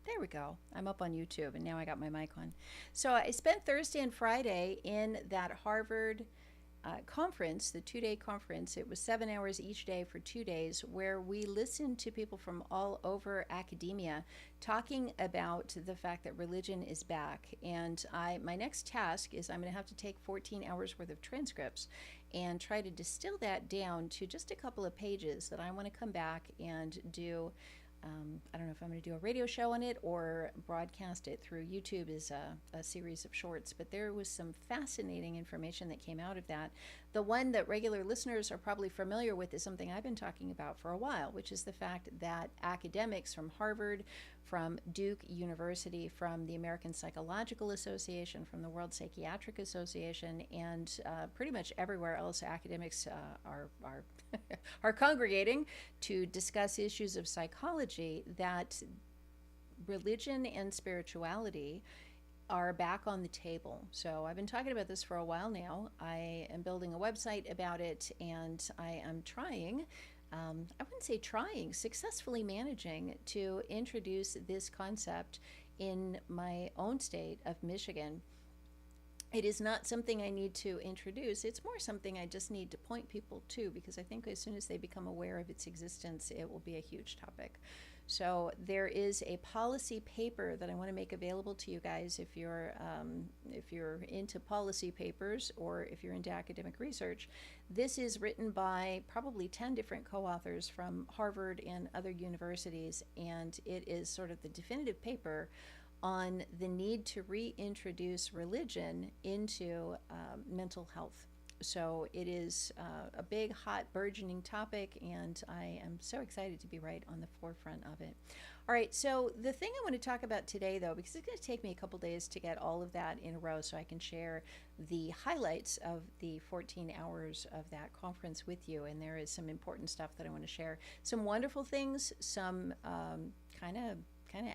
There we go. I'm up on YouTube and now I got my mic on. So I spent Thursday and Friday in that Harvard conference, the 2 day conference. It was 7 hours each day for 2 days, where we listened to people from all over academia talking about the fact that religion is back. And my next task is I'm going to have to take 14 hours worth of transcripts and try to distill that down to just a couple of pages that I want to come back and do. I don't know if I'm going to do a radio show on it or broadcast it through YouTube as a series of shorts, but there was some fascinating information that came out of that. The one that regular listeners are probably familiar with is something I've been talking about for a while, which is the fact that academics from Harvard, from Duke University, from the American Psychological Association, from the World Psychiatric Association, and pretty much everywhere else academics are are congregating to discuss issues of psychology, that religion and spirituality are back on the table. So I've been talking about this for a while now. I am building a website about it, and I am trying, I wouldn't say trying, successfully managing to introduce this concept in my own state of Michigan. It is not something I need to introduce. It's more something I just need to point people to, because I think as soon as they become aware of its existence, it will be a huge topic. So there is a policy paper that I want to make available to you guys if you're into policy papers or if you're into academic research. This is written by probably 10 different co-authors from Harvard and other universities, and it is sort of the definitive paper on the need to reintroduce religion into mental health. So it is a big, hot, burgeoning topic, and I am so excited to be right on the forefront of it. All right, so the thing I want to talk about today, though, because it's going to take me a couple days to get all of that in a row so I can share the highlights of the 14 hours of that conference with you, and there is some important stuff that I want to share. Some wonderful things, some kind of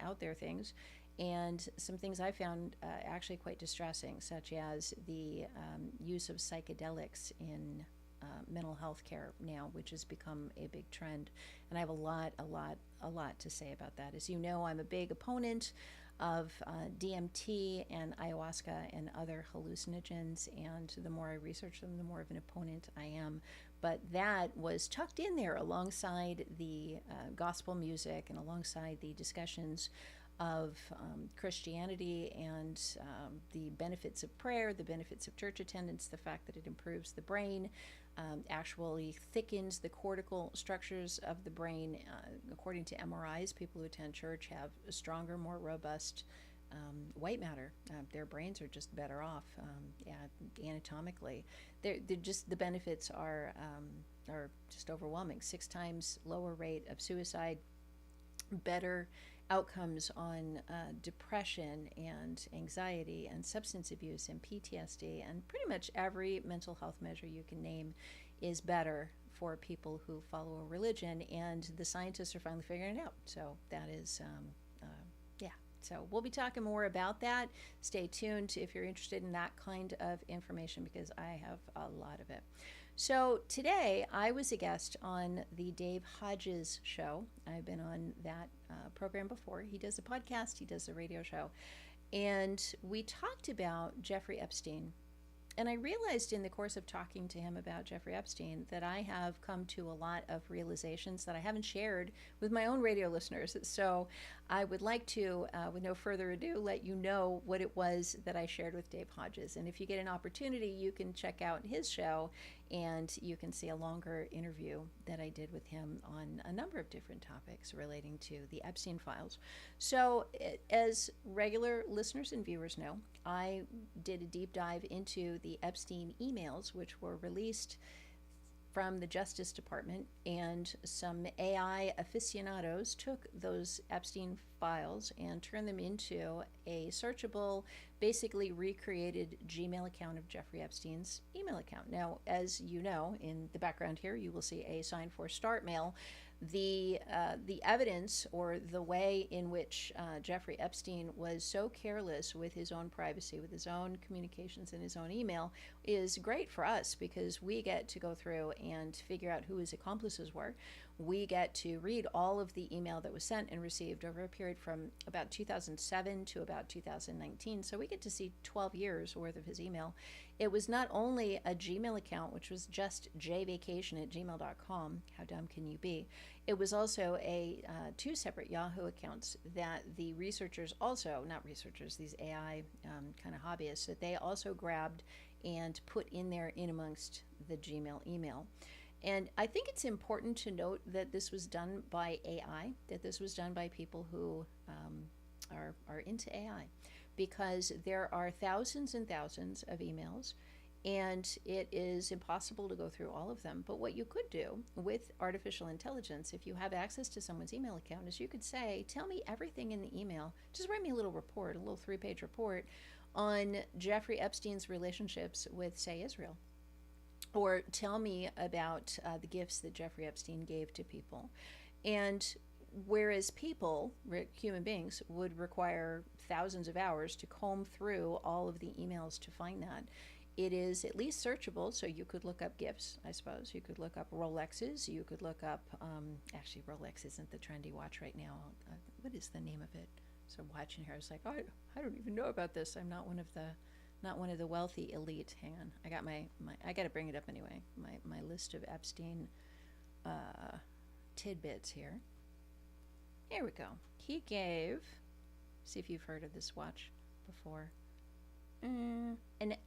out there things, and some things I found actually quite distressing, such as the use of psychedelics in mental health care now, which has become a big trend. And I have a lot to say about that. As you know, I'm a big opponent of DMT and ayahuasca and other hallucinogens, and the more I research them, the more of an opponent I am. But that was tucked in there alongside the gospel music and alongside the discussions of Christianity and the benefits of prayer, the benefits of church attendance, the fact that it improves the brain, actually thickens the cortical structures of the brain. According to MRIs, people who attend church have a stronger, more robust white matter. Their brains are just better off anatomically. They're just, the benefits are just overwhelming. 6 times lower rate of suicide, better outcomes on depression and anxiety and substance abuse and PTSD, and pretty much every mental health measure you can name is better for people who follow a religion, and the scientists are finally figuring it out. So that is, yeah. So we'll be talking more about that. Stay tuned if you're interested in that kind of information, because I have a lot of it. So today I was a guest on the Dave Hodges show. I've been on that program before. He does a podcast, he does a radio show, and we talked about Jeffrey Epstein. And I realized in the course of talking to him about Jeffrey Epstein that I have come to a lot of realizations that I haven't shared with my own radio listeners. So I would like to, with no further ado, let you know what it was that I shared with Dave Hodges. And if you get an opportunity, you can check out his show and you can see a longer interview that I did with him on a number of different topics relating to the Epstein files. So as regular listeners and viewers know, I did a deep dive into the Epstein emails, which were released from the Justice Department, and some AI aficionados took those Epstein files and turned them into a searchable basically recreated Gmail account of Jeffrey Epstein's email account. Now, as you know, in the background here, you will see a sign for Start Mail. The evidence, or the way in which Jeffrey Epstein was so careless with his own privacy, with his own communications and his own email, is great for us, because we get to go through and figure out who his accomplices were. We get to read all of the email that was sent and received over a period from about 2007 to about 2019. So we get to see 12 years worth of his email. It was not only a Gmail account, which was just jvacation@gmail.com. How dumb can you be? It was also two separate Yahoo accounts that the researchers also, not researchers, these AI kind of hobbyists, that they also grabbed and put in there in amongst the Gmail email. And I think it's important to note that this was done by AI, that this was done by people who are into AI, because there are thousands and thousands of emails, and it is impossible to go through all of them. But what you could do with artificial intelligence, if you have access to someone's email account, is you could say, tell me everything in the email. Just write me a little report, a little 3-page report on Jeffrey Epstein's relationships with, say, Israel. Or tell me about the gifts that Jeffrey Epstein gave to people. And whereas people, human beings, would require thousands of hours to comb through all of the emails to find that, it is at least searchable. So you could look up gifts, I suppose. You could look up Rolexes. You could look up, actually Rolex isn't the trendy watch right now. What is the name of it? So watching here, I was like, oh, I don't even know about this. I'm not one of the wealthy elite. Hang on, I got I got to bring it up anyway. My list of Epstein tidbits here. Here we go. He gave. See if you've heard of this watch before. And can't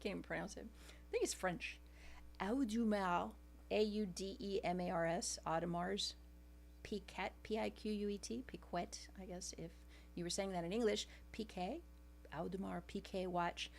even pronounce it. I think it's French. Audemars, Audemars, Audemars, Piquet, Piquet, Piquet. I guess if you were saying that in English, Piquet. Audemars Piguet watch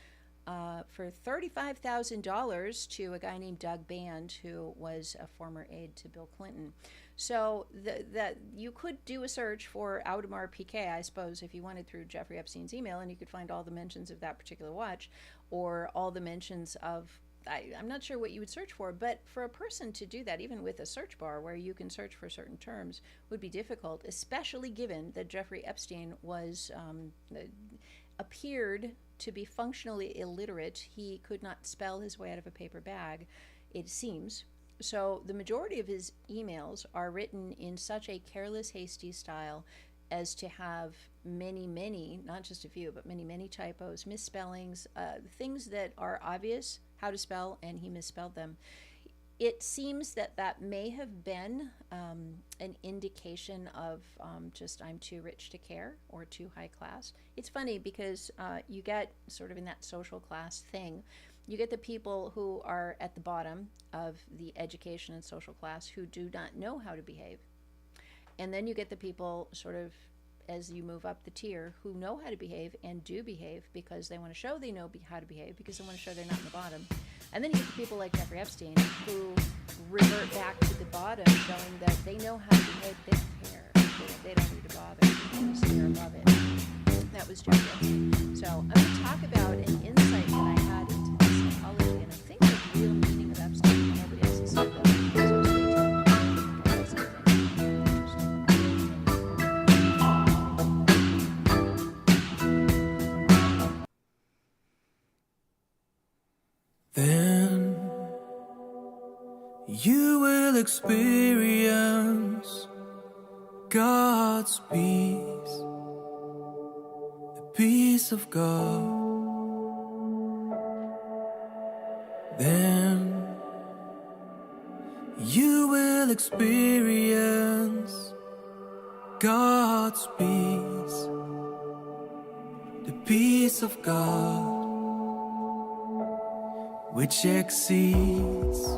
for $35,000 to a guy named Doug Band, who was a former aide to Bill Clinton. So that you could do a search for Audemars Piguet, I suppose, if you wanted, through Jeffrey Epstein's email, and you could find all the mentions of that particular watch, or all the mentions of, I'm not sure what you would search for, but for a person to do that, even with a search bar where you can search for certain terms, would be difficult, especially given that Jeffrey Epstein was appeared to be functionally illiterate. He could not spell his way out of a paper bag, it seems. So the majority of his emails are written in such a careless, hasty style as to have many, not just a few, but many typos, misspellings, things that are obvious how to spell, and he misspelled them. It seems that may have been an indication of just, I'm too rich to care, or too high class. It's funny because you get sort of in that social class thing, you get the people who are at the bottom of the education and social class who do not know how to behave. And then you get the people sort of, as you move up the tier, who know how to behave and do behave because they want to show they know how to behave, because they want to show they're not in the bottom. And then you get the people like Jeffrey Epstein who revert back to the bottom, showing that they know how to behave, they don't care, they don't need to bother, because they're above it. That was Jeffrey Epstein. So I'm going to talk about an insight that I had into the psychology, and I think the real meaning of Epstein, nobody else has said that. So stay tuned. That's Then you will experience God's peace, the peace of God. Then you will experience God's peace, the peace of God, which exceeds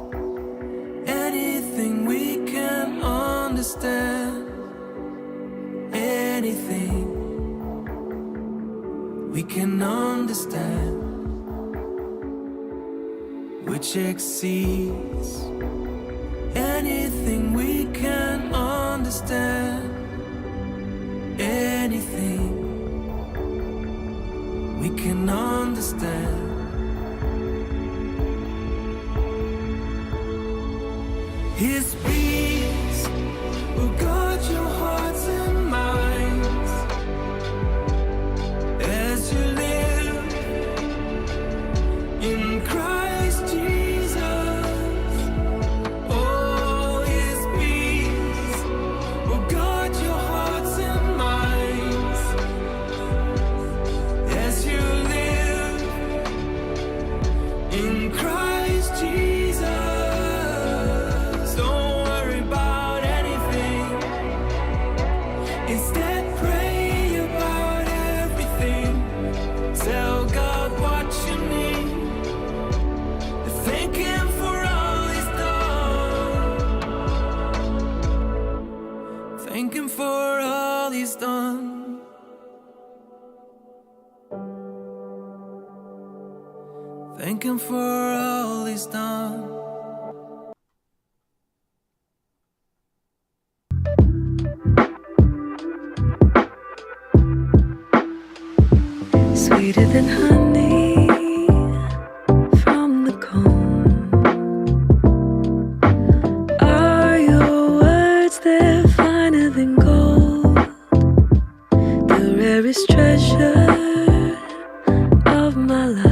anything we can understand, anything we can understand, which exceeds anything we can understand, anything we can understand. His peace will guard your hearts and minds as you live in Christ Jesus. Oh, His peace will guard your hearts and minds as you live in Christ Jesus. Don't worry about anything. Instead, pray about everything. Tell God what you need. Thank Him for all He's done. Thank Him for all He's done. Thank Him for all He's done. Sweeter than honey from the comb are your words, they're finer than gold, the rarest treasure of my life.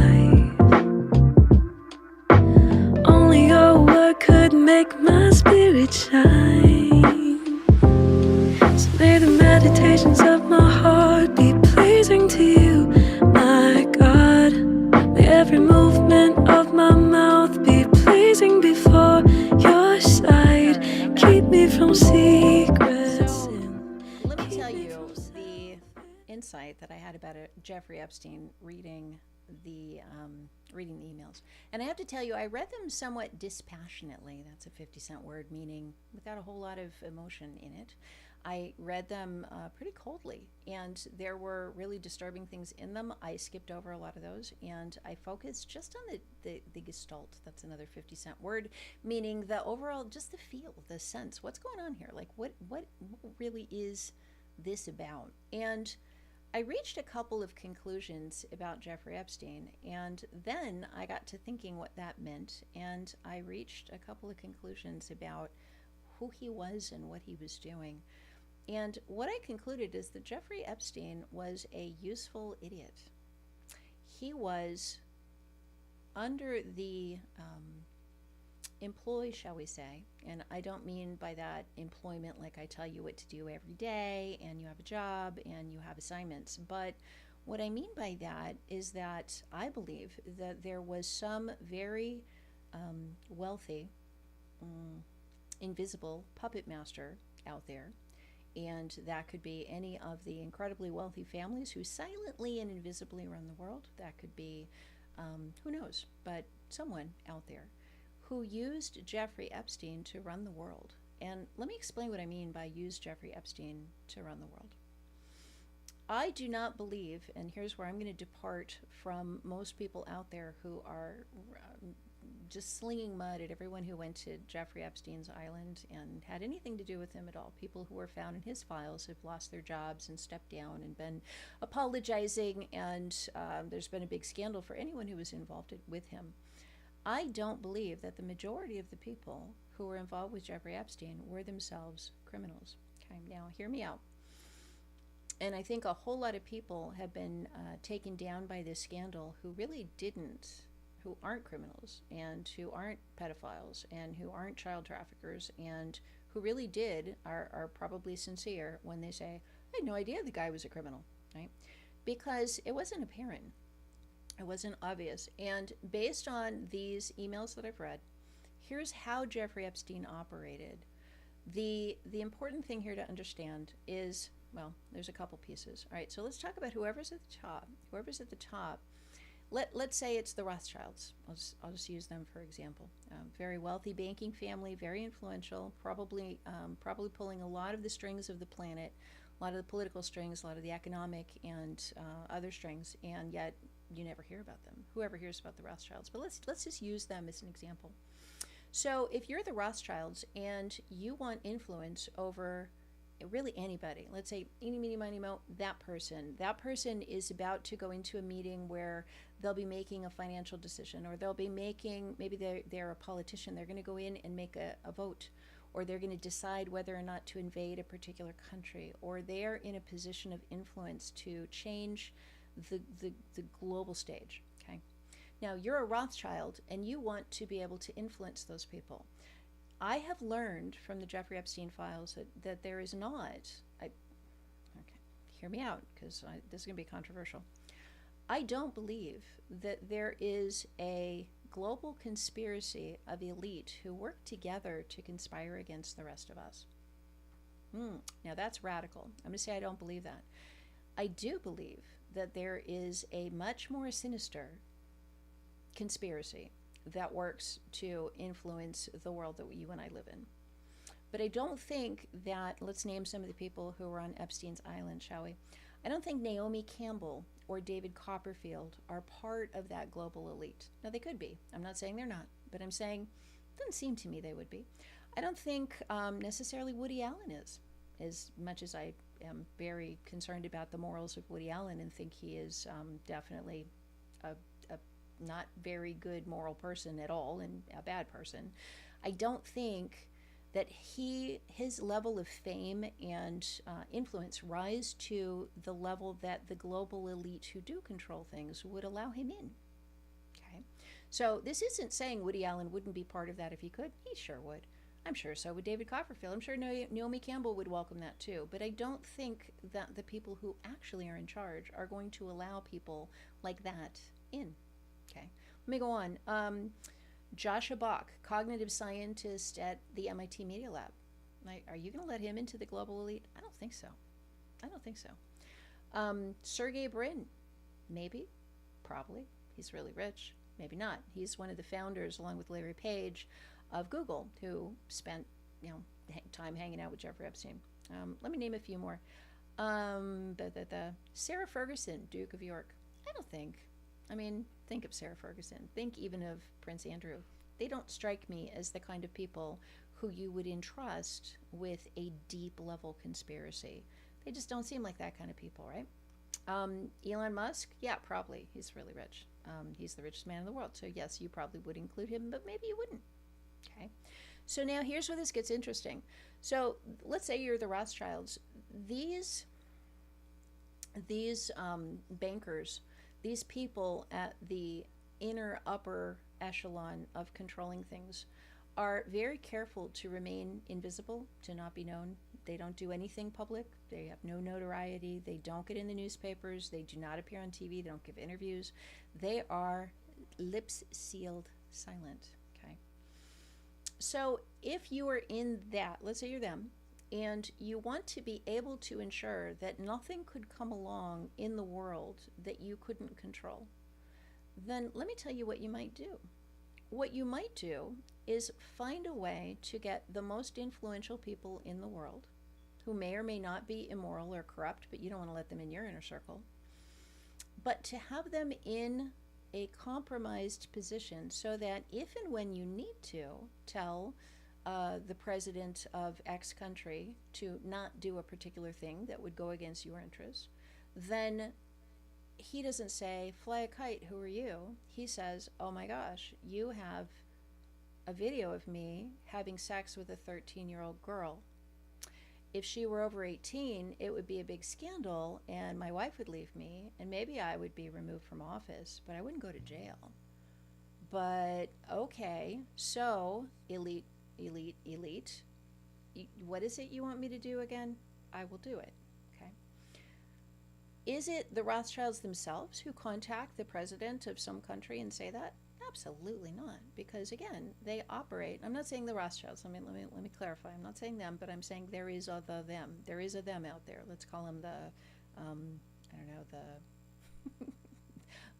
Only your word could make my spirit shine. So may the meditations of my heart be pleasing to you, my God. May every movement of my mouth be pleasing before your sight. Keep me from secrets. So, let me tell you the insight that I had about Jeffrey Epstein reading the emails. And I have to tell you, I read them somewhat dispassionately. That's a 50-cent word, meaning without a whole lot of emotion in it. I read them pretty coldly, and there were really disturbing things in them. I skipped over a lot of those, and I focused just on the gestalt. That's another 50-cent word, meaning the overall, just the feel, the sense. What's going on here? Like, what really is this about? And I reached a couple of conclusions about Jeffrey Epstein, and then I got to thinking what that meant, and I reached a couple of conclusions about who he was and what he was doing. And what I concluded is that Jeffrey Epstein was a useful idiot. He was under the employ, shall we say, and I don't mean by that employment like I tell you what to do every day and you have a job and you have assignments, but what I mean by that is that I believe that there was some very wealthy, invisible puppet master out there, and that could be any of the incredibly wealthy families who silently and invisibly run the world. That could be, who knows, but someone out there who used Jeffrey Epstein to run the world. And let me explain what I mean by use Jeffrey Epstein to run the world. I do not believe, and here's where I'm going to depart from most people out there who are just slinging mud at everyone who went to Jeffrey Epstein's island and had anything to do with him at all. People who were found in his files have lost their jobs and stepped down and been apologizing, and there's been a big scandal for anyone who was involved with him. I don't believe that the majority of the people who were involved with Jeffrey Epstein were themselves criminals. Okay, now hear me out. And I think a whole lot of people have been taken down by this scandal who really didn't, who aren't criminals and who aren't pedophiles and who aren't child traffickers and who really did, are probably sincere when they say, I had no idea the guy was a criminal, right? Because it wasn't apparent. It wasn't obvious. And based on these emails that I've read, here's how Jeffrey Epstein operated. The important thing here to understand is, well, there's a couple pieces. All right, so let's talk about whoever's at the top. Whoever's at the top, let's say it's the Rothschilds. I'll just use them for example. Very wealthy banking family, very influential, probably pulling a lot of the strings of the planet, a lot of the political strings, a lot of the economic and other strings, and yet you never hear about them. Whoever hears about the Rothschilds? But let's just use them as an example. So if you're the Rothschilds and you want influence over really anybody, let's say eeny, meeny, miny, mo, that person is about to go into a meeting where they'll be making a financial decision, or they'll be making, maybe they're a politician, they're going to go in and make a vote, or they're going to decide whether or not to invade a particular country, or they're in a position of influence to change the global stage. Okay, now you're a Rothschild and you want to be able to influence those people. I have learned from the Jeffrey Epstein files that there is not, okay, hear me out, because this is going to be controversial. I don't believe that there is a global conspiracy of elite who work together to conspire against the rest of us. Now that's radical. I'm going to say I don't believe that. I do believe that there is a much more sinister conspiracy that works to influence the world that you and I live in. But I don't think that, let's name some of the people who were on Epstein's island, shall we? I don't think Naomi Campbell or David Copperfield are part of that global elite. Now, they could be. I'm not saying they're not, but I'm saying it doesn't seem to me they would be. I don't think necessarily Woody Allen is, as much as I am very concerned about the morals of Woody Allen and think he is definitely a not very good moral person at all, and a bad person. I don't think that his level of fame and influence rise to the level that the global elite who do control things would allow him in. Okay, so this isn't saying Woody Allen wouldn't be part of that if he could. He sure would. I'm sure so would David Copperfield. I'm sure Naomi Campbell would welcome that too. But I don't think that the people who actually are in charge are going to allow people like that in. Okay, let me go on. Joshua Bach, cognitive scientist at the MIT Media Lab. Are you going to let him into the global elite? I don't think so. I don't think so. Sergey Brin, maybe, probably. He's really rich. Maybe not. He's one of the founders, along with Larry Page, of Google, who spent time hanging out with Jeffrey Epstein. Let me name a few more. Sarah Ferguson, Duke of York. I don't think. I mean, think of Sarah Ferguson. Think even of Prince Andrew. They don't strike me as the kind of people who you would entrust with a deep level conspiracy. They just don't seem like that kind of people, right? Elon Musk, yeah, probably. He's really rich. He's the richest man in the world. So yes, you probably would include him, but maybe you wouldn't. Okay. So now here's where this gets interesting. So let's say you're the Rothschilds. These bankers, these people at the inner upper echelon of controlling things, are very careful to remain invisible, to not be known. They don't do anything public. They have no notoriety. They don't get in the newspapers. They do not appear on TV. They don't give interviews. They are lips sealed silent. Okay. So if you are in that, let's say you're them, and you want to be able to ensure that nothing could come along in the world that you couldn't control, then let me tell you what you might do. What you might do is find a way to get the most influential people in the world, who may or may not be immoral or corrupt, but you don't want to let them in your inner circle, but to have them in a compromised position so that if and when you need to tell the president of X country to not do a particular thing that would go against your interests, then he doesn't say, fly a kite, who are you? He says, oh my gosh, you have a video of me having sex with a 13-year-old girl. If she were over 18, it would be a big scandal and my wife would leave me and maybe I would be removed from office, but I wouldn't go to jail. But okay, so elite, what is it you want me to do again? I will do it. Okay. Is it the Rothschilds themselves who contact the president of some country and say that? Absolutely not, because again, they operate. I'm not saying the Rothschilds. Let me clarify. I'm not saying them, but I'm saying there is a them. There is a them out there. Let's call them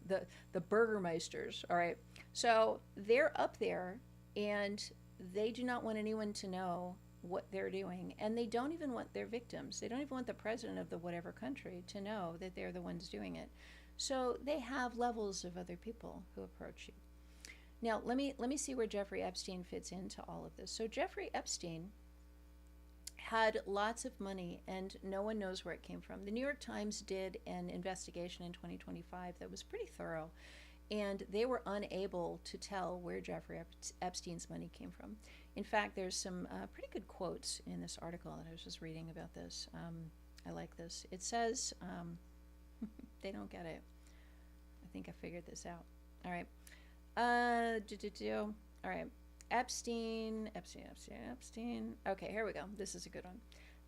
the Burgermeisters. All right. So they're up there, and they do not want anyone to know what they're doing, and they don't even want their victims. They don't even want the president of the whatever country to know that they're the ones doing it. So they have levels of other people who approach you. Now, let me see where Jeffrey Epstein fits into all of this. So Jeffrey Epstein had lots of money, and no one knows where it came from. The New York Times did an investigation in 2025 that was pretty thorough, and they were unable to tell where Jeffrey Epstein's money came from. In fact, there's some pretty good quotes in this article that I was just reading about this. I like this. It says, they don't get it. I think I figured this out. All right. All right. Epstein. Okay, here we go. This is a good one.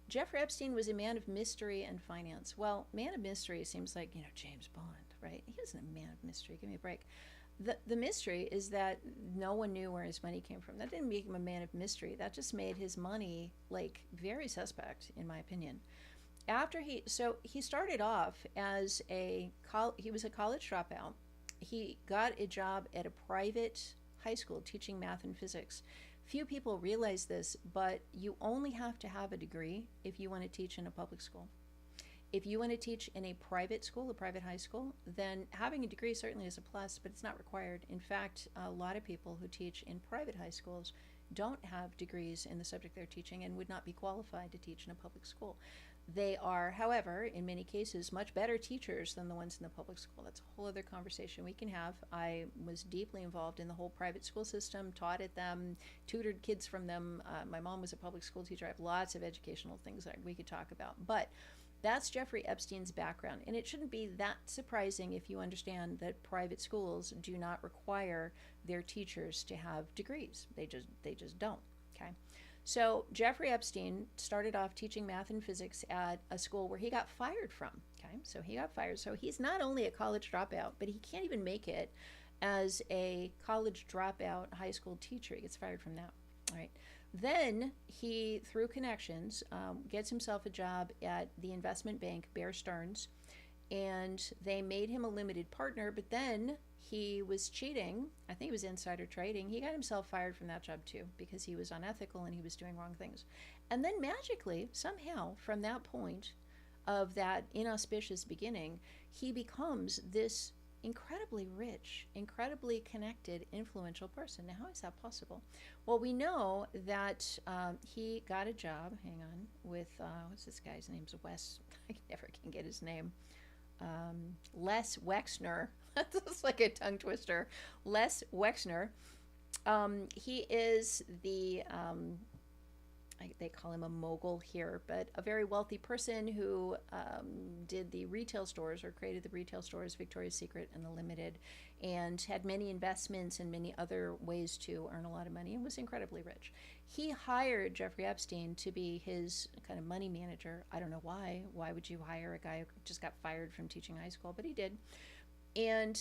Jeffrey Epstein was a man of mystery and finance. Well, man of mystery seems like, James Bond, right? He wasn't a man of mystery. Give me a break. The mystery is that no one knew where his money came from. That didn't make him a man of mystery. That just made his money, very suspect, in my opinion. After he started off as he was a college dropout. He got a job at a private high school teaching math and physics. Few people realize this, but you only have to have a degree if you want to teach in a public school. If you want to teach in a private school, a private high school, then having a degree certainly is a plus, but it's not required. In fact, a lot of people who teach in private high schools don't have degrees in the subject they're teaching and would not be qualified to teach in a public school. They are, however, in many cases, much better teachers than the ones in the public school. That's a whole other conversation we can have. I was deeply involved in the whole private school system, taught at them, tutored kids from them. My mom was a public school teacher. I have lots of educational things that we could talk about. But that's Jeffrey Epstein's background. And it shouldn't be that surprising if you understand that private schools do not require their teachers to have degrees. They just don't, okay? So Jeffrey Epstein started off teaching math and physics at a school where he got fired from, okay? So he got fired. So he's not only a college dropout, but he can't even make it as a college dropout high school teacher. He gets fired from that, all right? Then he, through connections, gets himself a job at the investment bank, Bear Stearns, and they made him a limited partner, but then he was cheating. I think it was insider trading. He got himself fired from that job too because he was unethical and he was doing wrong things. And then magically, somehow, from that point of that inauspicious beginning, he becomes this incredibly rich, incredibly connected, influential person. Now, how is that possible? Well, we know that he got a job, with, what's this guy's name? Wes, I never can get his name. Les Wexner. That's like a tongue twister. Les Wexner. He is the, they call him a mogul here, but a very wealthy person who did the retail stores or created the retail stores, Victoria's Secret and The Limited, and had many investments and many other ways to earn a lot of money and was incredibly rich. He hired Jeffrey Epstein to be his kind of money manager. I don't know why. Why would you hire a guy who just got fired from teaching high school? But he did. And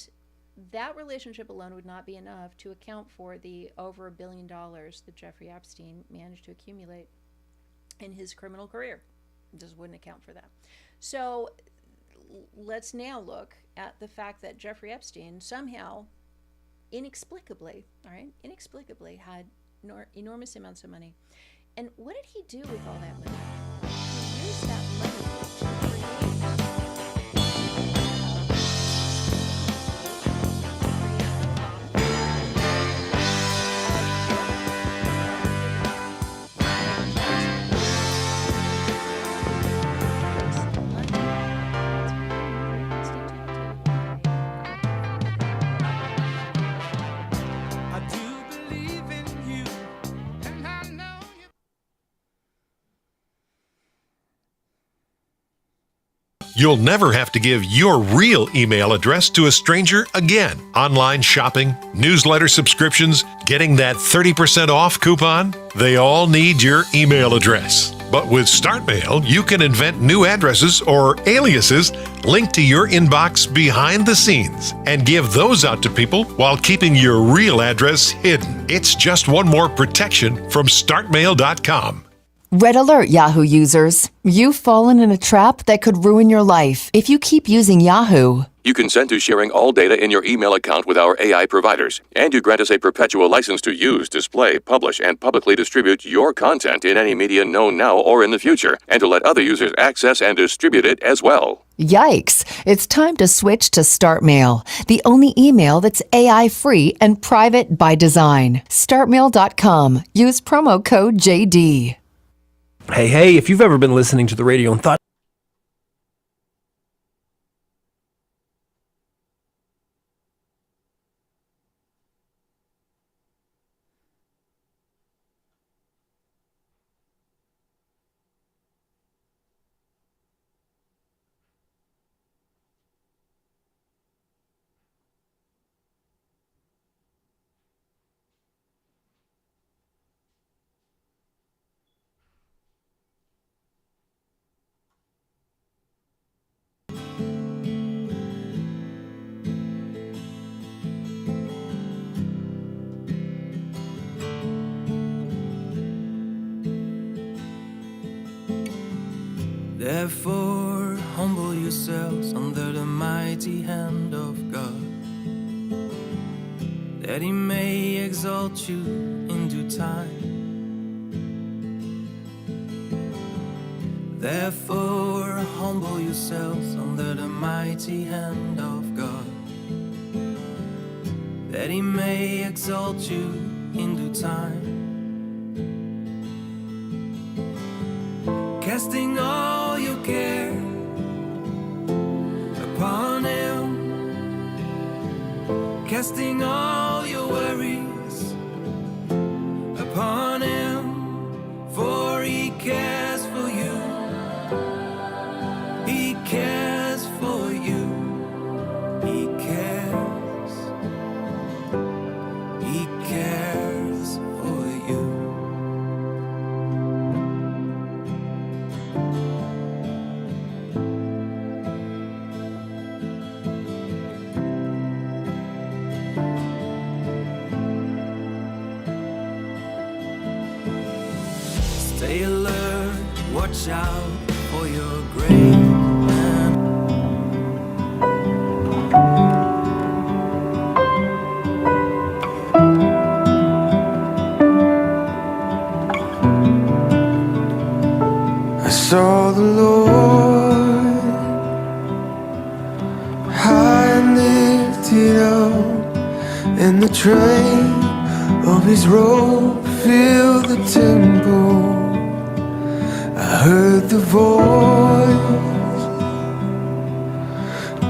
that relationship alone would not be enough to account for the over $1 billion that Jeffrey Epstein managed to accumulate in his criminal career. It just wouldn't account for that. So let's now look at the fact that Jeffrey Epstein somehow, inexplicably had enormous amounts of money. And what did he do with all that money? He used that money to create You'll never have to give your real email address to a stranger again. Online shopping, newsletter subscriptions, getting that 30% off coupon, they all need your email address. But with StartMail, you can invent new addresses or aliases linked to your inbox behind the scenes and give those out to people while keeping your real address hidden. It's just one more protection from StartMail.com. Red alert, Yahoo users. You've fallen in a trap that could ruin your life if you keep using Yahoo. You consent to sharing all data in your email account with our AI providers, and you grant us a perpetual license to use, display, publish, and publicly distribute your content in any media known now or in the future, and to let other users access and distribute it as well. Yikes! It's time to switch to StartMail, the only email that's AI-free and private by design. StartMail.com. Use promo code JD. Hey, if you've ever been listening to the radio and thought, Therefore, humble yourselves under the mighty hand of God, that He may exalt you in due time. Therefore, humble yourselves under the mighty hand of God, that He may exalt you in due time. Casting all your care upon Him, casting all your worries upon Him, for He cares for you. He cares for you. He cares. He cares for you. Stay alert, watch out for your great man. I saw the Lord high and lifted up, and the train of His robe filled the temple. I heard the voice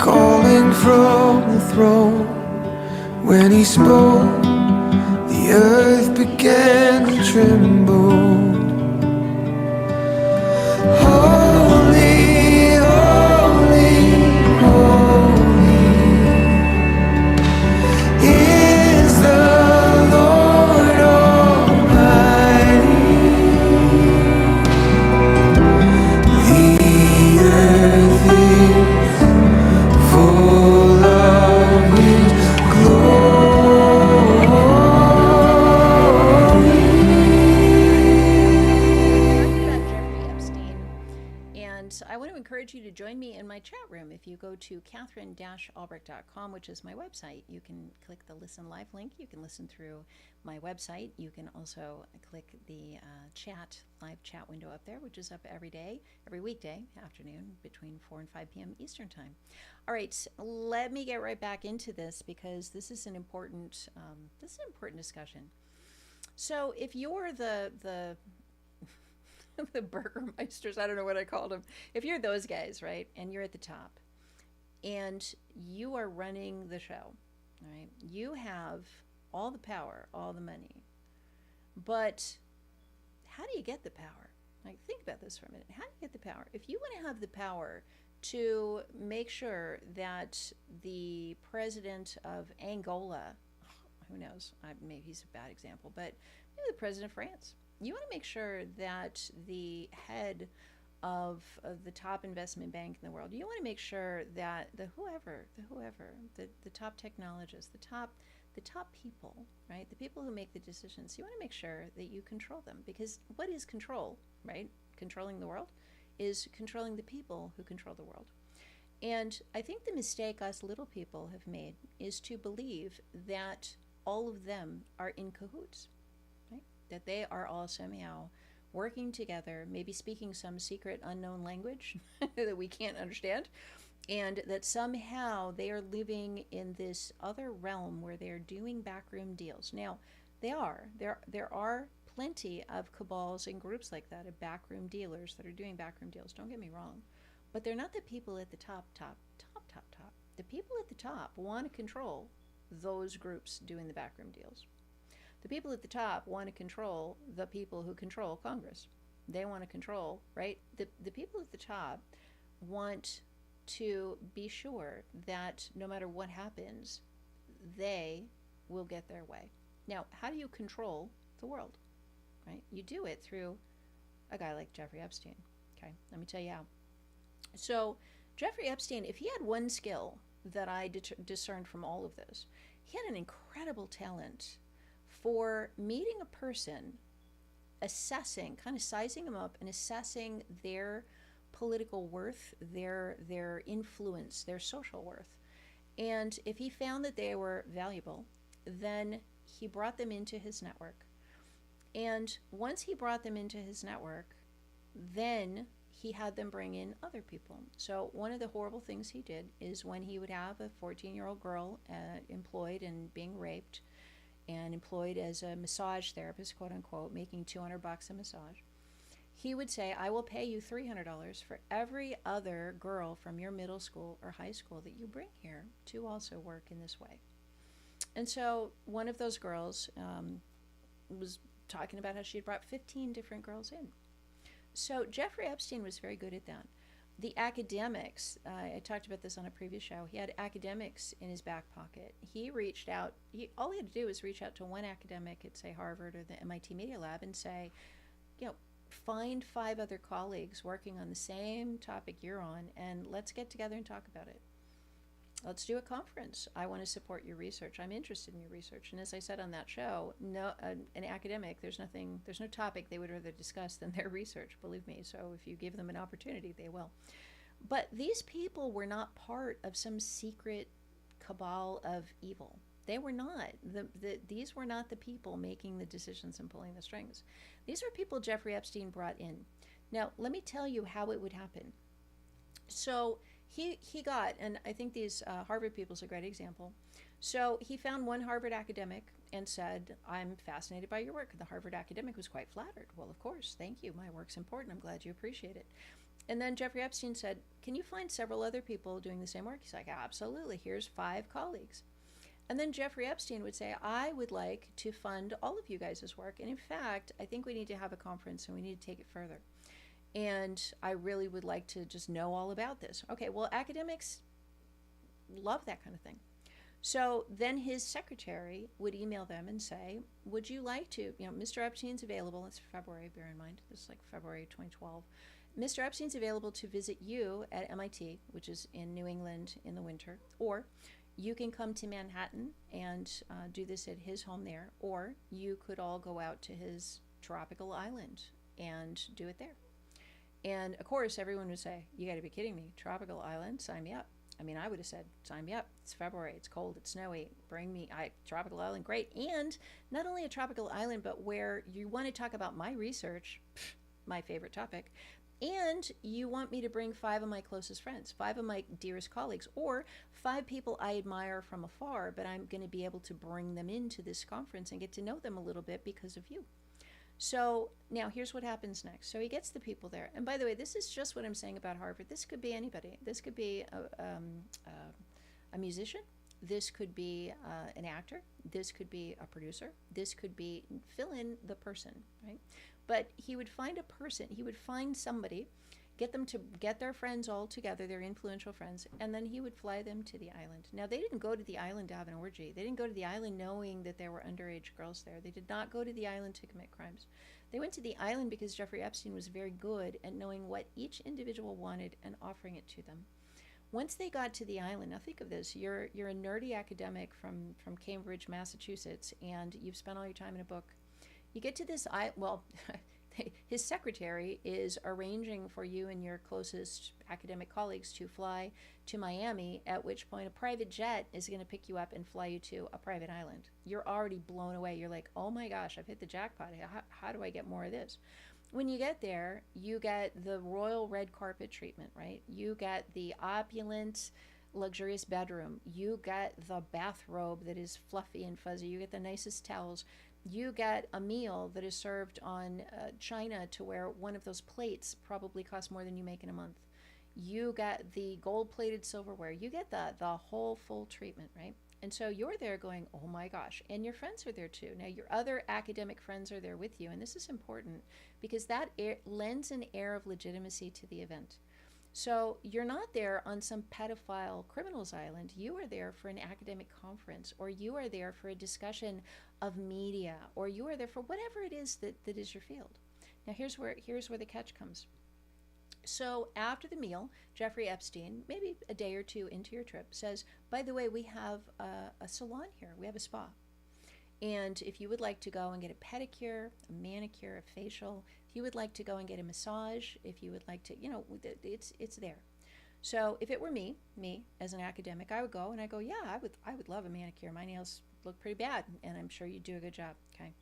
calling from the throne. When He spoke, the earth began to tremble. Holy, holy, holy is the Lord Almighty. The earth is full of His glory. About Jeffrey Epstein, and I want to encourage you to join me in my chat room. If you go to Katherine-Albrecht.com, which is my website, you can click the Listen Live link. You can listen through my website. You can also click the live chat window up there, which is up every day, every weekday afternoon between 4 and 5 p.m. Eastern Time. All right, let me get right back into this because this is an important discussion. So if you're the the Burgermeisters, I don't know what I called them. If you're those guys, right, and you're at the top, and you are running the show, right, you have all the power, all the money, but how do you get the power? Like, think about this for a minute. How do you get the power? If you want to have the power to make sure that the president of Angola, who knows, maybe he's a bad example, but maybe the president of France, you want to make sure that the head of the top investment bank in the world, you want to make sure that the top technologists, the top people, right, the people who make the decisions, you want to make sure that you control them, because what is control, right? Controlling the world is controlling the people who control the world. And I think the mistake us little people have made is to believe that all of them are in cahoots, right? That they are all somehow working together, maybe speaking some secret unknown language that we can't understand, and that somehow they are living in this other realm where they're doing backroom deals. Now, there are plenty of cabals and groups like that, of backroom dealers that are doing backroom deals. Don't get me wrong. But they're not the people at the top. The people at the top want to control those groups doing the backroom deals. The people at the top want to control the people who control Congress. They want to control, right? The people at the top want to be sure that no matter what happens, they will get their way. Now, how do you control the world, right? You do it through a guy like Jeffrey Epstein. Okay, let me tell you how. So Jeffrey Epstein, if he had one skill that I discerned from all of this, he had an incredible talent for meeting a person, assessing, kind of sizing them up and assessing their political worth, their influence, their social worth. And if he found that they were valuable, then he brought them into his network. And once he brought them into his network, then he had them bring in other people. So one of the horrible things he did is when he would have a 14-year-old girl employed and being raped and employed as a massage therapist, quote unquote, making $200 a massage, he would say, I will pay you $300 for every other girl from your middle school or high school that you bring here to also work in this way. And so one of those girls was talking about how she had brought 15 different girls in. So Jeffrey Epstein was very good at that. The academics, I talked about this on a previous show, he had academics in his back pocket. He reached out, all he had to do was reach out to one academic at, say, Harvard or the MIT Media Lab and say, find 5 other colleagues working on the same topic you're on, and let's get together and talk about it. Let's do a conference. I want to support your research. I'm interested in your research. And as I said on that show, an academic, there's no topic they would rather discuss than their research, believe me. So if you give them an opportunity, they will. But these people were not part of some secret cabal of evil. They were not. These were not the people making the decisions and pulling the strings. These were people Jeffrey Epstein brought in. Now, let me tell you how it would happen. So he got, and I think these Harvard people is a great example. So he found one Harvard academic and said, I'm fascinated by your work. And the Harvard academic was quite flattered. Well, of course, thank you. My work's important. I'm glad you appreciate it. And then Jeffrey Epstein said, can you find several other people doing the same work? He's like, absolutely. Here's 5 colleagues. And then Jeffrey Epstein would say, I would like to fund all of you guys' work. And in fact, I think we need to have a conference and we need to take it further. And I really would like to just know all about this. Okay, well, academics love that kind of thing. So then his secretary would email them and say, would you like to, Mr. Epstein's available. It's February, bear in mind. This is like February 2012. Mr. Epstein's available to visit you at MIT, which is in New England in the winter, or you can come to Manhattan and do this at his home there, or you could all go out to his tropical island and do it there. And of course, everyone would say, you got to be kidding me. Tropical island, sign me up. I mean, I would have said, sign me up. It's February, it's cold, it's snowy. Bring me, tropical island, great. And not only a tropical island, but where you want to talk about my research, my favorite topic, and you want me to bring 5 of my closest friends, 5 of my dearest colleagues, or 5 people I admire from afar, but I'm going to be able to bring them into this conference and get to know them a little bit because of you. So now here's what happens next. So he gets the people there. And by the way, this is just what I'm saying about Harvard. This could be anybody. This could be a musician. This could be an actor. This could be a producer. This could be, fill in the person, right? But he would find a person. He would find somebody, get them to get their friends all together, their influential friends, and then he would fly them to the island. Now, they didn't go to the island to have an orgy. They didn't go to the island knowing that there were underage girls there. They did not go to the island to commit crimes. They went to the island because Jeffrey Epstein was very good at knowing what each individual wanted and offering it to them. Once they got to the island, now think of this, you're a nerdy academic from Cambridge, Massachusetts, and you've spent all your time in a book. You get to this island, well, his secretary is arranging for you and your closest academic colleagues to fly to Miami, at which point a private jet is going to pick you up and fly you to a private island. You're already blown away. You're like, oh my gosh, I've hit the jackpot. How do I get more of this? When you get there, you get the royal red carpet treatment, right? You get the opulent, luxurious bedroom. You get the bathrobe that is fluffy and fuzzy. You get the nicest towels. You get a meal that is served on china to where one of those plates probably costs more than you make in a month. You get the gold-plated silverware. You get the whole full treatment, right? And so you're there going, oh my gosh, and your friends are there too. Now your other academic friends are there with you, and this is important because that lends an air of legitimacy to the event. So you're not there on some pedophile criminals island. You are there for an academic conference, or you are there for a discussion of media, or you are there for whatever it is that is your field. Now here's where the catch comes. So after the meal, Jeffrey Epstein, maybe a day or two into your trip, says, by the way, we have a salon here. We have a spa. And if you would like to go and get a pedicure, a manicure, a facial, if you would like to go and get a massage, if you would like to, it's there. So if it were me as an academic, I would go and I go, yeah, I would love a manicure. My nails look pretty bad, and I'm sure you'd do a good job. Okay.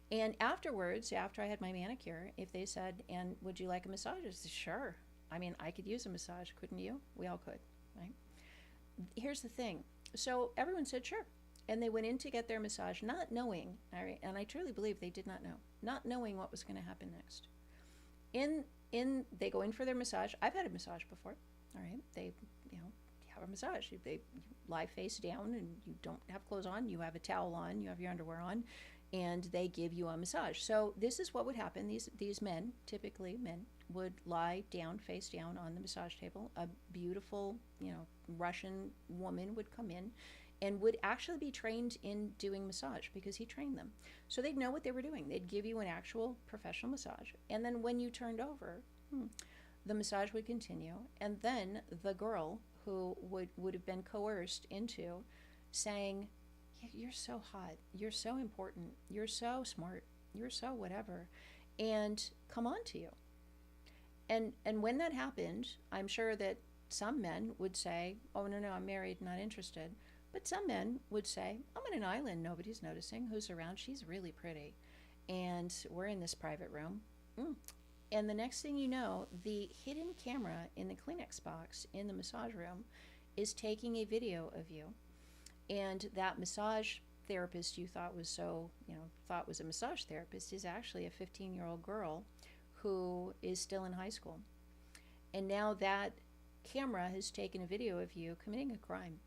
And afterwards, after I had my manicure, if they said, and would you like a massage? I said, sure. I mean, I could use a massage, couldn't you? We all could, right? Here's the thing. So everyone said, sure. And they went in to get their massage, not knowing, all right, and I truly believe they did not know, not knowing what was going to happen next. They go in for their massage. I've had a massage before, all right? They, have a massage. You lie face down and you don't have clothes on. You have a towel on. You have your underwear on. And they give you a massage. So this is what would happen. These men, typically men, would lie down, face down on the massage table. A beautiful, Russian woman would come in and would actually be trained in doing massage because he trained them. So they'd know what they were doing. They'd give you an actual professional massage. And then when you turned over, the massage would continue. And then the girl who would have been coerced into saying, you're so hot, you're so important, you're so smart, you're so whatever, and come on to you. And when that happened, I'm sure that some men would say, oh, no, I'm married, not interested. But some men would say, I'm on an island, nobody's noticing, who's around, she's really pretty, and we're in this private room. And the next thing you know, the hidden camera in the Kleenex box in the massage room is taking a video of you. And that massage therapist you thought was a massage therapist is actually a 15-year-old girl who is still in high school. And now that camera has taken a video of you committing a crime.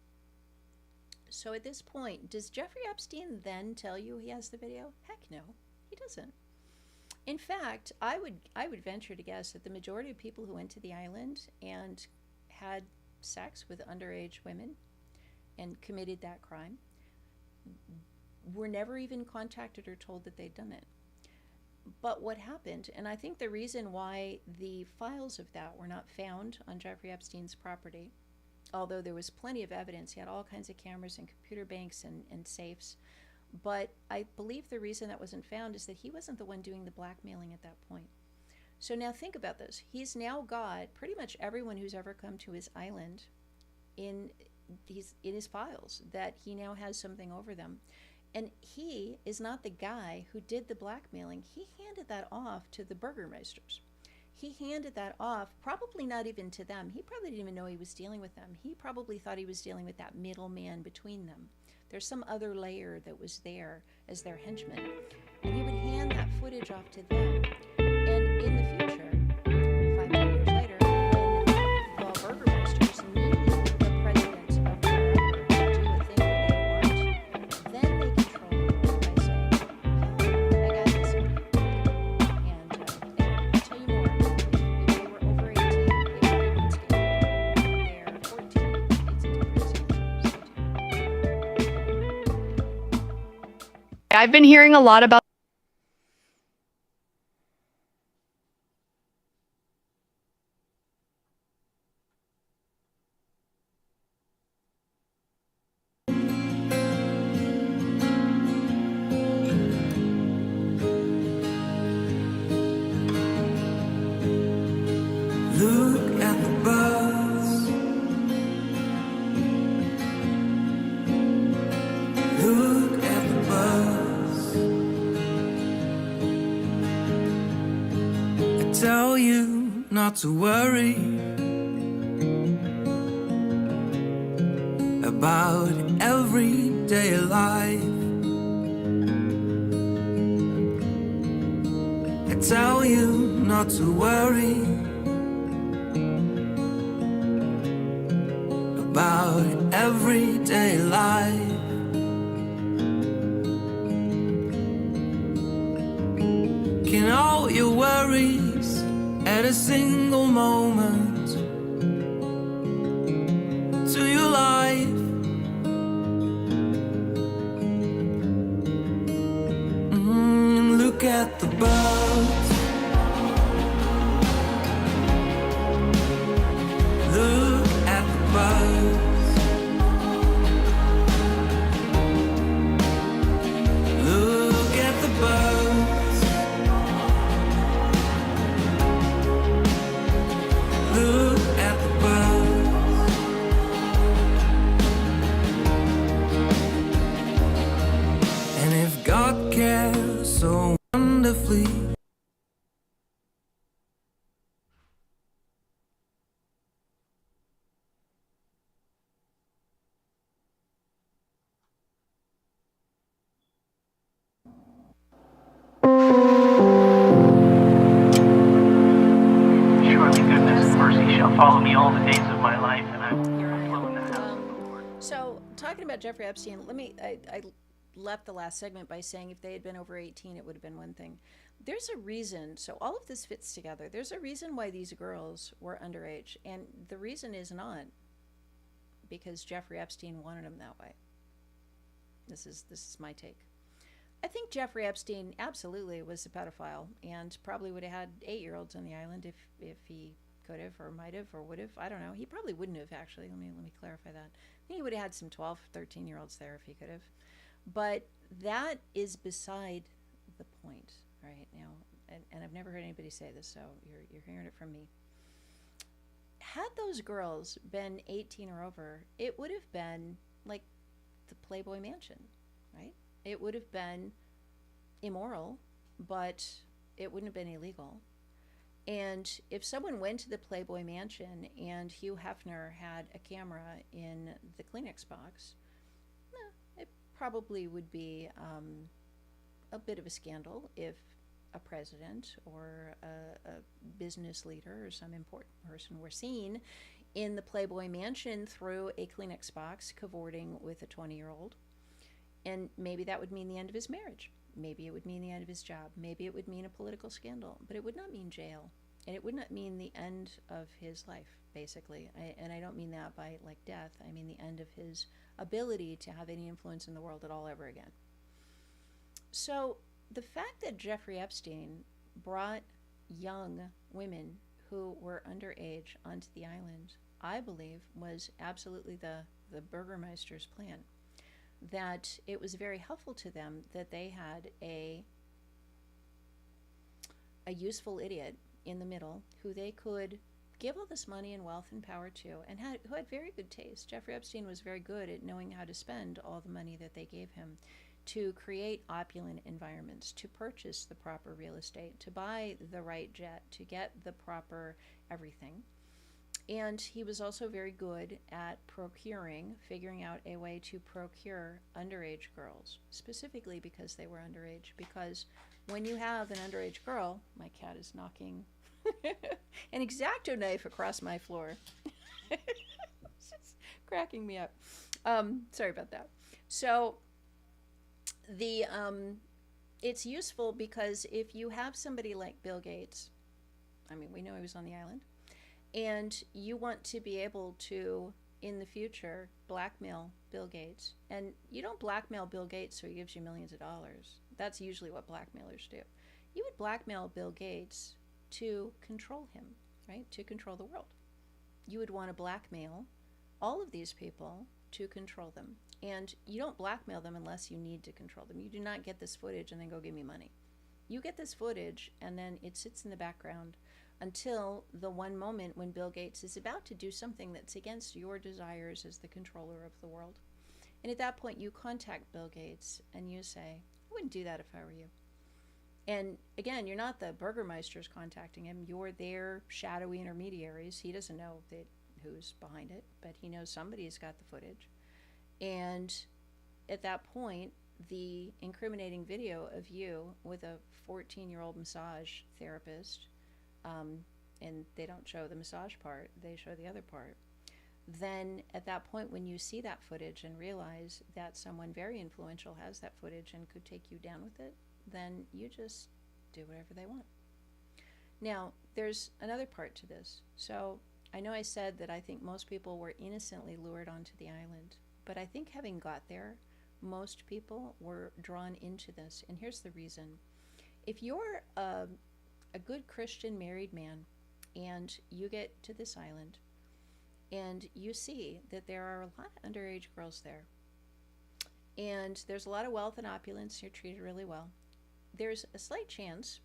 So at this point, does Jeffrey Epstein then tell you he has the video? Heck no, he doesn't. In fact, I would venture to guess that the majority of people who went to the island and had sex with underage women and committed that crime were never even contacted or told that they'd done it. But what happened, and I think the reason why the files of that were not found on Jeffrey Epstein's property, although there was plenty of evidence, he had all kinds of cameras and computer banks and safes, but I believe the reason that wasn't found is that he wasn't the one doing the blackmailing at that point. So now think about this. He's now got pretty much everyone who's ever come to his island in his files, that he now has something over them. And he is not the guy who did the blackmailing. He handed that off to the Burgermeisters. He handed that off, probably not even to them. He probably didn't even know he was dealing with them. He probably thought he was dealing with that middleman between them. There's some other layer that was there as their henchman. And he would hand that footage off to them. And in the future, 5-10 years later, when the Burgermeisters need the president of their island to do a thing that they want, then they control the world by saying, yeah, I got this. And I'll tell you more. If they were over 18, they were in state. They're 14, it's a different story. I've been hearing a lot about Look at the birds. Look at the birds. I tell you not to worry about everyday life. tell you not to worry about everyday life. Can all your worries at a single moment to your life. Look at the birds. Look at the birds. Look at the birds. Look at the birds. And if God cares so wonderfully, Surely goodness and mercy shall follow me all the days of my life, and I will dwell in the house of the Lord. So, talking about Jeffrey Epstein, I left the last segment by saying if they had been over 18, it would have been one thing. There's a reason, so all of this fits together. There's a reason why these girls were underage, and the reason is not because Jeffrey Epstein wanted them that way. This is my take. I think Jeffrey Epstein absolutely was a pedophile and probably would have had 8-year-olds on the island if he could have or might have or would have. I don't know. He probably wouldn't have, actually. Let me clarify that. I think he would have had some 12, 13-year-olds there if he could have. But that is beside the point right now. And I've never heard anybody say this, so you're hearing it from me. Had those girls been 18 or over, it would have been like the Playboy Mansion, right? It would have been immoral, but it wouldn't have been illegal. And if someone went to the Playboy Mansion and Hugh Hefner had a camera in the Kleenex box, it probably would be a bit of a scandal if a president or a business leader or some important person were seen in the Playboy Mansion through a Kleenex box cavorting with a 20-year-old. And maybe that would mean the end of his marriage. Maybe it would mean the end of his job. Maybe it would mean a political scandal. But it would not mean jail. And it would not mean the end of his life, basically. And I don't mean that by, like, death. I mean the end of his ability to have any influence in the world at all ever again. So the fact that Jeffrey Epstein brought young women who were underage onto the island, I believe, was absolutely the Burgermeister's plan. That it was very helpful to them that they had a useful idiot in the middle who they could give all this money and wealth and power to, and who had very good taste. Jeffrey Epstein was very good at knowing how to spend all the money that they gave him to create opulent environments, to purchase the proper real estate, to buy the right jet, to get the proper everything. And he was also very good at figuring out a way to procure underage girls, specifically because they were underage. Because when you have an underage girl, my cat is knocking an X-Acto knife across my floor. It's just cracking me up. Sorry about that. So it's useful because if you have somebody like Bill Gates, I mean, we know he was on the island, and you want to be able to, in the future, blackmail Bill Gates. And you don't blackmail Bill Gates so he gives you millions of dollars. That's usually what blackmailers do. You would blackmail Bill Gates to control him, right? To control the world. You would want to blackmail all of these people to control them. And you don't blackmail them unless you need to control them. You do not get this footage and then go give me money. You get this footage and then it sits in the background until the one moment when Bill Gates is about to do something that's against your desires as the controller of the world. And at that point, you contact Bill Gates and you say, I wouldn't do that if I were you. And again, you're not the Burgermeisters contacting him. You're their shadowy intermediaries. He doesn't know who's behind it, but he knows somebody's got the footage. And at that point, the incriminating video of you with a 14-year-old massage therapist, and they don't show the massage part, they show the other part, then at that point when you see that footage and realize that someone very influential has that footage and could take you down with it, then you just do whatever they want. Now, there's another part to this. So I know I said that I think most people were innocently lured onto the island, but I think having got there, most people were drawn into this. And here's the reason. If you're a good Christian married man and you get to this island and you see that there are a lot of underage girls there, and there's a lot of wealth and opulence, you're treated really well, there's a slight chance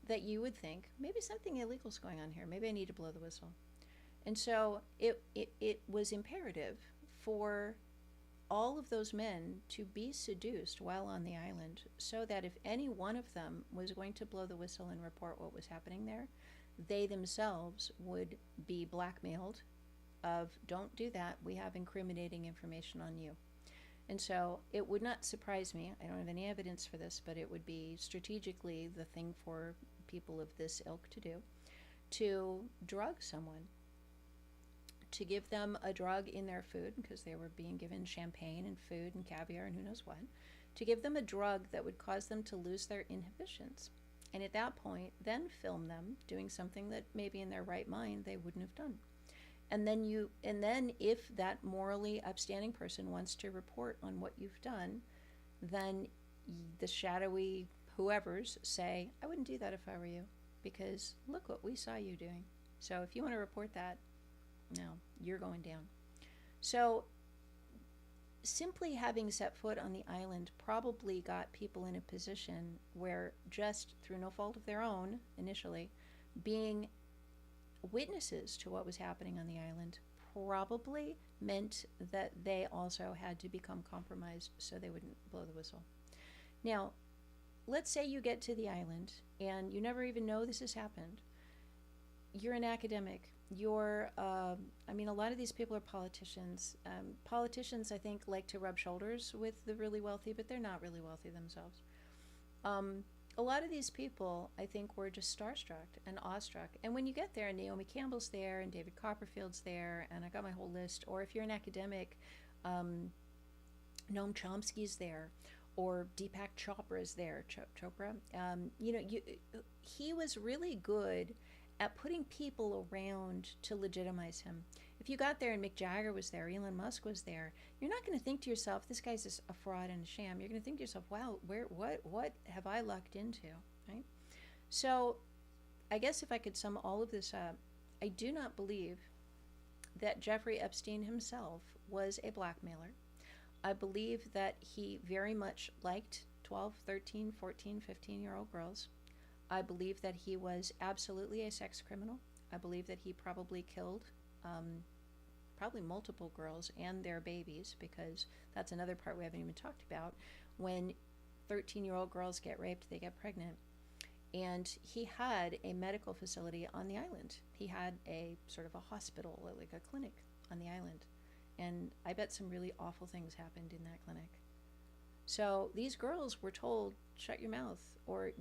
that you would think, maybe something illegal is going on here. Maybe I need to blow the whistle. And so it was imperative for all of those men to be seduced while on the island, so that if any one of them was going to blow the whistle and report what was happening there, they themselves would be blackmailed of, don't do that, we have incriminating information on you. And so it would not surprise me, I don't have any evidence for this, but it would be strategically the thing for people of this ilk to do, to drug someone, to give them a drug in their food, because they were being given champagne and food and caviar and who knows what, to give them a drug that would cause them to lose their inhibitions. And at that point, then film them doing something that maybe in their right mind they wouldn't have done. And then if that morally upstanding person wants to report on what you've done, then the shadowy whoever's say, I wouldn't do that if I were you, because look what we saw you doing. So if you want to report that, no, you're going down. So simply having set foot on the island probably got people in a position where, just through no fault of their own initially, being witnesses to what was happening on the island probably meant that they also had to become compromised so they wouldn't blow the whistle. Now, let's say you get to the island and you never even know this has happened. You're an academic. You're, a lot of these people are politicians. Politicians, I think, like to rub shoulders with the really wealthy, but they're not really wealthy themselves. A lot of these people, I think, were just starstruck and awestruck. And when you get there, and Naomi Campbell's there, and David Copperfield's there, and I got my whole list, or if you're an academic, Noam Chomsky's there, or Deepak Chopra's there, Chopra. He was really good at putting people around to legitimize him. If you got there and Mick Jagger was there, Elon Musk was there, you're not going to think to yourself, this guy's a fraud and a sham. You're going to think to yourself, wow, what have I lucked into, right? So I guess if I could sum all of this up, I do not believe that Jeffrey Epstein himself was a blackmailer. I believe that he very much liked 12, 13, 14, 15-year-old girls. I believe that he was absolutely a sex criminal. I believe that he probably killed probably multiple girls and their babies, because that's another part we haven't even talked about. When 13-year-old girls get raped, they get pregnant. And he had a medical facility on the island. He had a sort of a hospital, like a clinic on the island. And I bet some really awful things happened in that clinic. So these girls were told, shut your mouth. Or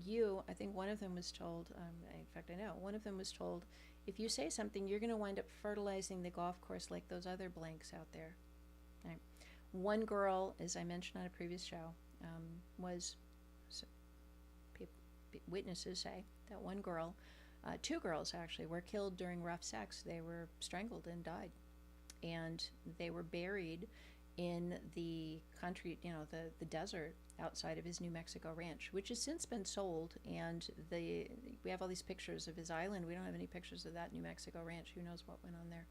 I think one of them was told, in fact I know, one of them was told, if you say something, you're going to wind up fertilizing the golf course like those other blanks out there. Right. One girl, as I mentioned on a previous show, witnesses say that one girl, two girls actually, were killed during rough sex. They were strangled and died. And they were buried in the country, the desert outside of his New Mexico ranch, which has since been sold. And we have all these pictures of his island. We don't have any pictures of that New Mexico ranch. Who knows what went on there?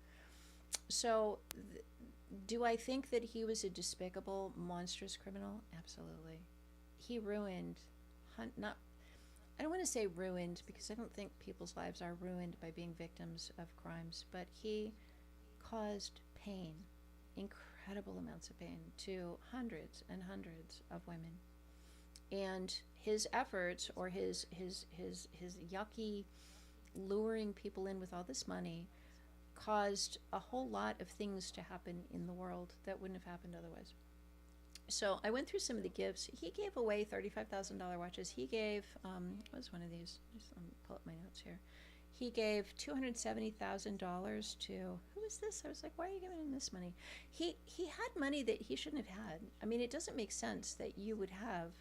So do I think that he was a despicable, monstrous criminal? Absolutely. He ruined, I don't want to say ruined, because I don't think people's lives are ruined by being victims of crimes, but he caused pain, incredible amounts of pain, to hundreds and hundreds of women. And his efforts, or his yucky luring people in with all this money, caused a whole lot of things to happen in the world that wouldn't have happened otherwise. So I went through some of the gifts. He gave away $35,000 watches. He gave, what was one of these? Just let me pull up my notes here. He gave $270,000 to, who is this? I was like, why are you giving him this money? He had money that he shouldn't have had. I mean, it doesn't make sense that you would have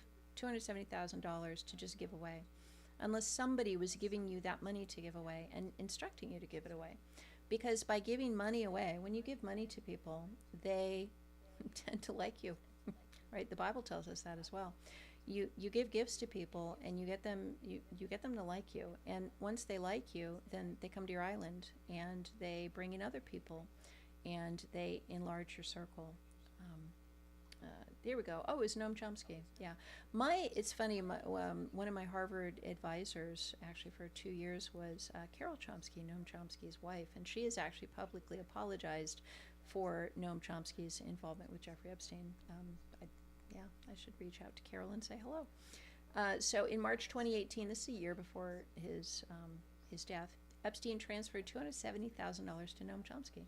$270,000 to just give away, unless somebody was giving you that money to give away and instructing you to give it away. Because by giving money away, when you give money to people, they tend to like you, right? The Bible tells us that as well. You give gifts to people, and you get them to like you, and once they like you, then they come to your island, and they bring in other people, and they enlarge your circle. There we go. Oh, it was Noam Chomsky. Yeah, it's funny. One of my Harvard advisors, actually for 2 years, was Carol Chomsky, Noam Chomsky's wife, and she has actually publicly apologized for Noam Chomsky's involvement with Jeffrey Epstein. I should reach out to Carol and say hello. So in March 2018, this is a year before his death, Epstein transferred $270,000 to Noam Chomsky.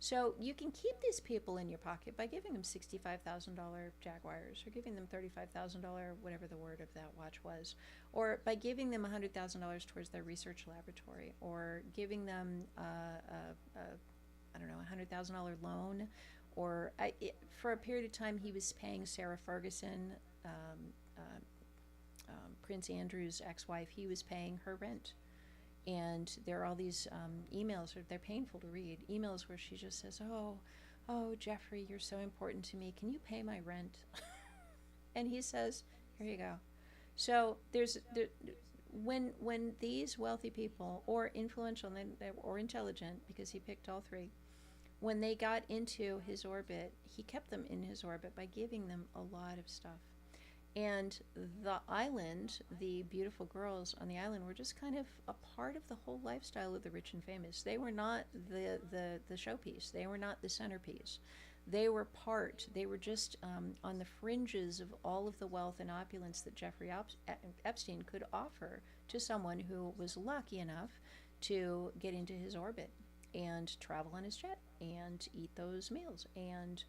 So you can keep these people in your pocket by giving them $65,000 Jaguars, or giving them $35,000, whatever the word of that watch was, or by giving them $100,000 towards their research laboratory, or giving them I don't know, $100,000 loan, or for a period of time he was paying Sarah Ferguson, Prince Andrew's ex-wife. He was paying her rent. And there are all these emails, they're painful to read, emails where she just says, oh, Jeffrey, you're so important to me. Can you pay my rent? And he says, here you go. So when these wealthy people, or influential or intelligent, because he picked all three, when they got into his orbit, he kept them in his orbit by giving them a lot of stuff. And the island, the beautiful girls on the island, were just kind of a part of the whole lifestyle of the rich and famous. They were not the showpiece. They were not the centerpiece. They were just on the fringes of all of the wealth and opulence that Jeffrey Epstein could offer to someone who was lucky enough to get into his orbit and travel on his jet and eat those meals and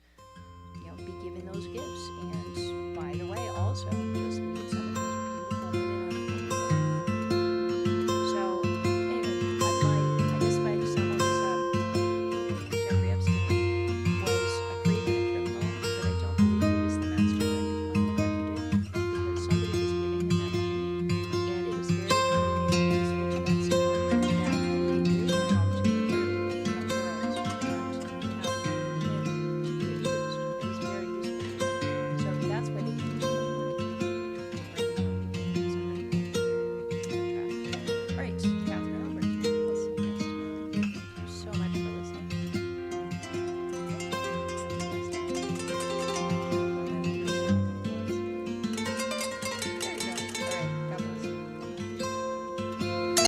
be given those gifts. And by the way, also just lead some